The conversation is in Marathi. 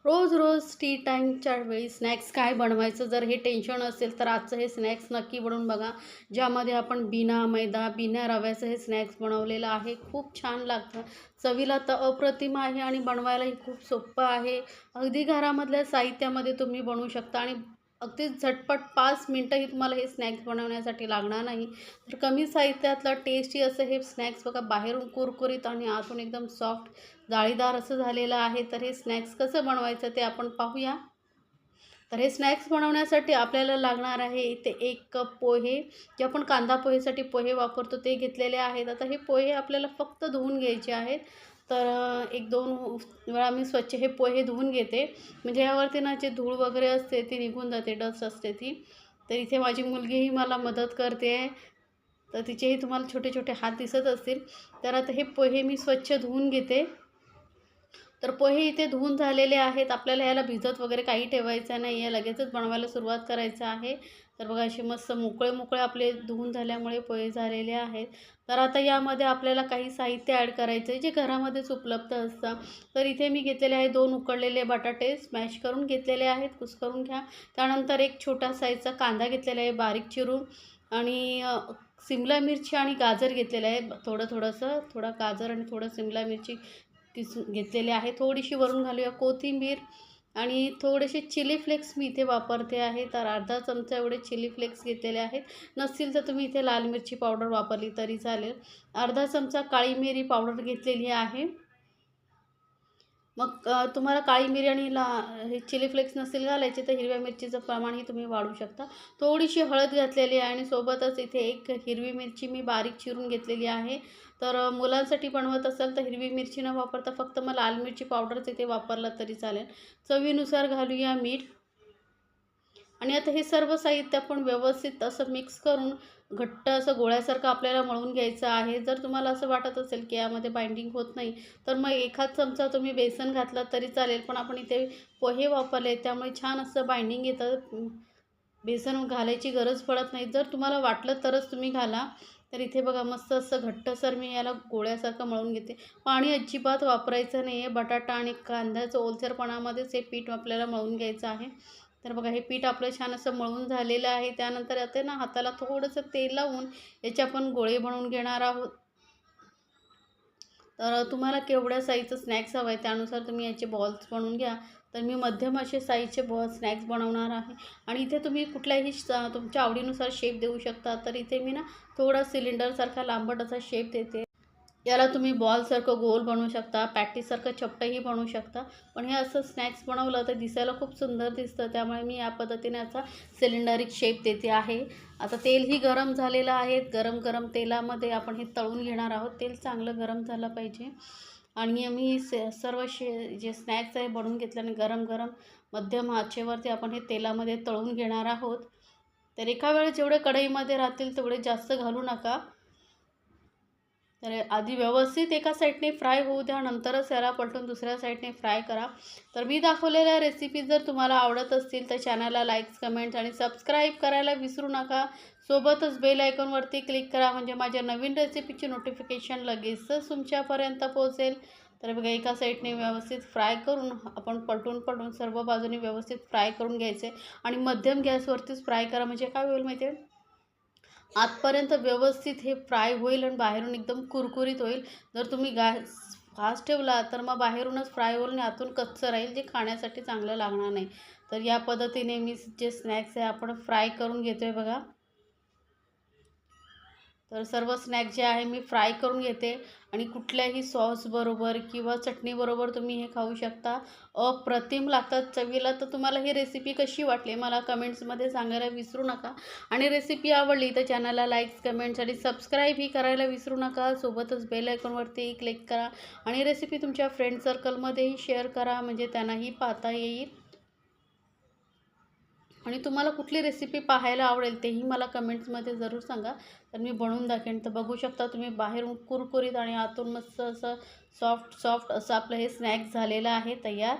रोज रोज टी टाईमच्या वेळी स्नॅक्स काय बनवायचं जर हे टेन्शन असेल तर आजचं हे स्नॅक्स नक्की बनवून बघा. ज्यामध्ये आपण बिना मैदा बिना रव्याचं हे स्नॅक्स बनवलेलं आहे. खूप छान लागतं. चवीला तर अप्रतिम आहे आणि बनवायलाही खूप सोपं आहे. अगदी घरामधल्या साहित्यामध्ये तुम्ही बनवू शकता आणि अगदी झटपट 5 मिनटंही तुम्हाला हे स्नॅक्स बनवण्यासाठी लागणार नाही. तर कमी साहित्यातलं टेस्टी असं हे स्नॅक्स बघा, बाहेरून कुरकुरीत आणि आतून एकदम सॉफ्ट जाळीदार असं झालेलं आहे. तर हे स्नॅक्स कसं बनवायचं ते आपण पाहूया. तर हे स्नॅक्स बनवण्यासाठी आपल्याला लागणार आहे इथे 1 कप पोहे. जे आपण कांदा पोहेसाठी पोहे वापरतो ते घेतलेले आहेत. आता हे पोहे आपल्याला फक्त धुवून घ्यायचे आहेत. तर 1-2 वेळा मी स्वच्छ हे पोहे धुवून घेते. म्हणजे यावरती ना जे धूळ वगैरे असते ती निघून जाते, डस्ट असते ती. तर इथे माझी मुलगीही मला मदत करते आहे. तर तिचेही तुम्हाला छोटे छोटे हात दिसत असतील. तर आता हे पोहे मी स्वच्छ धुवून घेते. तर पोहे इथे धुवून झालेले आहेत. आपल्याला याला भिजत वगैरे काही ठेवायचं नाही आहे. लगेचच बनवायला सुरुवात करायचं आहे. तर बघा असे मस्त मोकळे आपले धुवून झाल्यामुळे पोहे झालेले आहेत. तर आता यामध्ये आपल्याला काही साहित्य ॲड करायचं आहे जे घरामध्येच उपलब्ध असतं. तर इथे मी घेतलेले आहे 2 उकडलेले बटाटे स्मॅश करून घेतलेले आहेत, कुस्करून घ्या. त्यानंतर एक छोटा साईजचा कांदा घेतलेला आहे बारीक चिरून आणि सिमला मिरची आणि गाजर घेतलेलं आहे. थोडं गाजर आणि थोडं सिमला मिरची किसून घेतलेले आहे. थोडीशी वरून घालूया कोथिंबीर आणि थोडेसे चिली फ्लेक्स मी इथे वापरते आहे. तर अर्धा चमचा एवढे चिली फ्लेक्स घेतलेले आहेत. नसतील तर तुम्ही इथे लाल मिरची पावडर वापरली तरी चालेल. अर्धा चमचा काळी मिरी पावडर घेतलेली आहे. मग तुम्हाला काळी मिरी आणि हे चिली फ्लेक्स नसेल घालायचे तर हिरव्या मिरचीचं प्रमाणही तुम्ही वाढवू शकता. थोडीशी हळद घातलेली आहे आणि सोबतच इथे एक हिरवी मिरची मी बारीक चिरून घेतलेली आहे. तर मुलांसाठी बनवत असाल तर हिरवी मिरची न वापरता फक्त मग लाल मिरची पावडरच इथे वापरलं तरी चालेल. चवीनुसार घालूया मीठ. आणि आता हे सर्व साहित्य आपण व्यवस्थित असं मिक्स करून घट्ट असं गोळ्यासारखं आपल्याला मळून घ्यायचं आहे. जर तुम्हाला असं वाटत असेल की यामध्ये बाइंडिंग होत नाही तर मग एखाद चमचा तुम्ही बेसन घातलं तरी चालेल. पण आपण इथे पोहे वापरले त्यामुळे छान असं बाइंडिंग येतं. बेसन घालायची गरज पडत नाही. जर तुम्हाला वाटलं तरच तुम्ही घाला. तर इथे बघा मस्त असं घट्टसर मी याला गोळ्यासारखं मळून घेते. पाणी अजिबात वापरायचं नाही आहे. बटाटा आणि कांद्याचं ओलसरपणामध्येच हे पीठ आपल्याला मळून घ्यायचं आहे. तर बघा हे पीठ आपलं छान असं मळून झालेलं आहे. त्यानंतर आता ना हाताला थोडंसं तेल लावून याचे आपण गोळे बनवून घेणार आहोत. तर तुम्हाला केवढ्या साईजचं स्नॅक्स हवं आहे त्यानुसार तुम्ही याचे बॉल्स बनवून घ्या. तर मी मध्यम असे साईजचे स्नॅक्स बनवणार आहे आणि इथे तुम्ही कुठल्याही तुमच्या आवडीनुसार शेप देऊ शकता. तर इथे मी ना थोडा सिलेंडरसारखा लांबट असा शेप देते. याला तुम्ही बॉलसारखं गोल बनवू शकता, पॅटीसारखं चपटंही बनवू शकता. पण हे असं स्नॅक्स बनवलं तर दिसायला खूप सुंदर दिसतं. त्यामुळे मी या पद्धतीने याचा सिलेंडरिक शेप देते आहे. आता तेलही गरम झालेलं आहे. गरम तेलामध्ये आपण हे तळून घेणार आहोत. तेल चांगलं गरम झालं पाहिजे आणि मी सर्व जे स्नॅक्स आहे बनवून घेतल्याने गरम मध्यम आचेवरती आपण हे तेलामध्ये तळून घेणार आहोत. तर एका वेळेस जेवढे कढईमध्ये राहतील तेवढे जास्त घालू नका. तर आधी व्यवस्थित एका साईडने फ्राय होऊ द्या, नंतरच याला पलटून दुसऱ्या साईडने फ्राय करा. तर मी दाखवलेल्या रेसिपी जर तुम्हाला आवडत असतील तर चॅनलला लाईक्स, कमेंट्स आणि सबस्क्राईब करायला विसरू नका. सोबतच बेल आयकॉनवरती क्लिक करा म्हणजे माझ्या नवीन रेसिपीची नोटिफिकेशन लगेचच तुमच्यापर्यंत पोहोचेल. तर बघा एका साईडने व्यवस्थित फ्राय करून आपण पलटून सर्व बाजूनी व्यवस्थित फ्राय करून घ्यायचे आणि मध्यम गॅसवरतीच फ्राय करा. म्हणजे काय होईल माहिती आहे, आतपर्यंत व्यवस्थित हे फ्राय होईल आणि बाहेरून एकदम कुरकुरीत होईल. जर तुम्ही गॅस फास्ट ठेवला तर मग बाहेरूनच फ्राय होईल आणि आतून कच्चं राहील, जे खाण्यासाठी चांगलं लागणार नाही. तर या पद्धतीने मी जे स्नॅक्स आहे आपण फ्राय करून घेतो आहे बघा. तर सर्व स्नॅक जे आहे मी फ्राय करून घेते आणि कुठल्याही सॉसबरोबर किंवा चटणीबरोबर तुम्ही हे खाऊ शकता. अप्रतिम लागतात चवीला. तर तुम्हाला ही रेसिपी कशी वाटली मला कमेंट्समध्ये सांगायला विसरू नका आणि रेसिपी आवडली तर चॅनलला लाईक्स, कमेंट्स आणि सबस्क्राईबही करायला विसरू नका. सोबतच बेल आयकॉनवरती क्लिक करा आणि रेसिपी तुमच्या फ्रेंड सर्कलमध्येही शेअर करा म्हणजे त्यांनाही पाहता येईल. आणि तुम्हाला कुठली रेसिपी पाहायला आवडेल तेही मला कमेंट्समध्ये जरूर सांगा. तर मी बनवून दाखवेन. तर बघू शकता तुम्ही बाहेरून कुरकुरीत आणि आतून मस्त असं सॉफ्ट असं आपलं हे स्नॅक्स झालेलं आहे तयार.